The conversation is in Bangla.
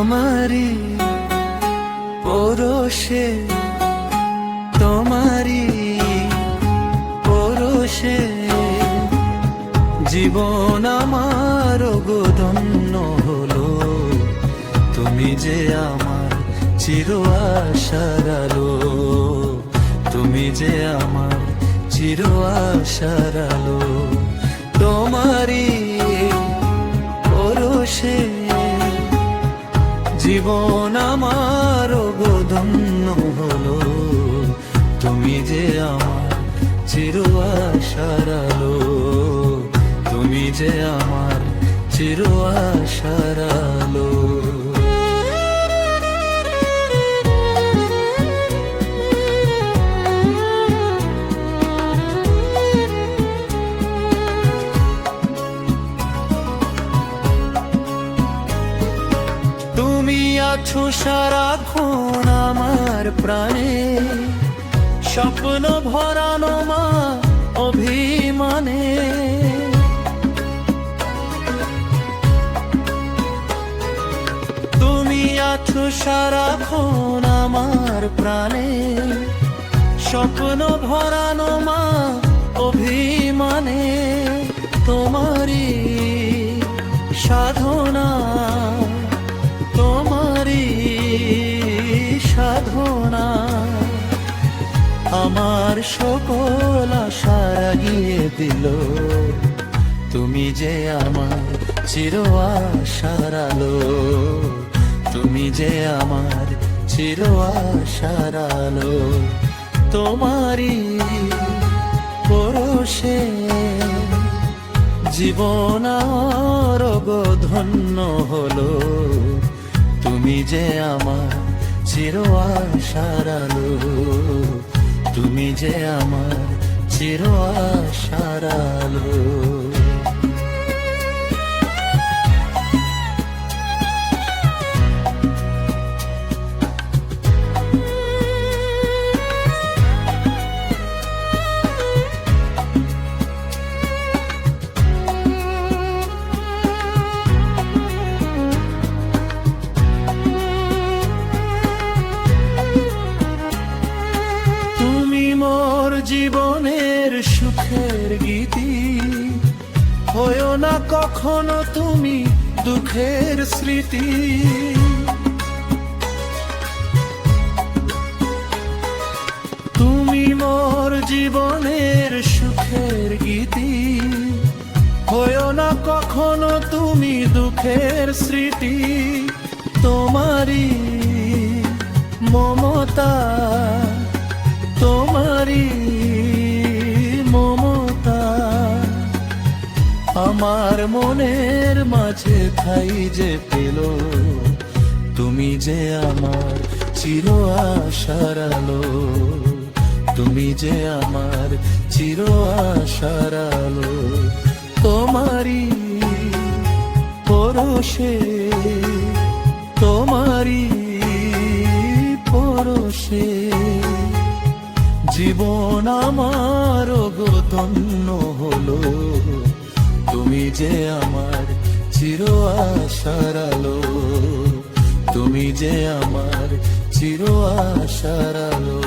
তোমারি পরশে, তোমারি পরশে জীবন আমার গো ধন্য হলো। তুমি যে আমার চির আশার আলো, তুমি যে আমার চির আশার আলো। তোমারি পরশে জীবন আমার গো ধন্য হলো। তুমি যে আমার চির আশার আলো, তুমি যে আমার চির আশার আলো। তুমি আছো সারাক্ষণ আমার প্রাণে, স্বপ্ন ভরানো মা অভিমানে। তুমি আছো সারাক্ষণ আমার প্রাণে, স্বপ্ন ভরানো মা অভিমানে। তোমারি সাধনা, তোমারি সাধনা আমার সকল আশা রাগিয়ে দিল। তুমি যে আমার চির আশার আলো, তুমি যে আমার চির আশার আলো। তোমারি পরশে জীবন আর গো ধন্য হলো। তুমি যে আমার চির আশার আলো, তুমি যে আমার চির আশার আলো। জীবনের সুখের গীতি হয়ো না কখনো তুমি দুঃখের স্মৃতি। তুমি মোর জীবনের সুখের গীতি হয়ো না কখনো তুমি দুঃখের স্মৃতি। তোমারি মমতা, তোমারি মমতা আমার মনের মাঝে ঠাই যে পেল। তুমি যে আমার চির আশার আলো, তুমি যে আমার চির আশার আলো। তোমারি পরশে, তোমারি পরশে জীবন আমার গো ধন্য হলো। তুমি যে আমার চির আশার আলো, তুমি যে আমার চির আশার আলো।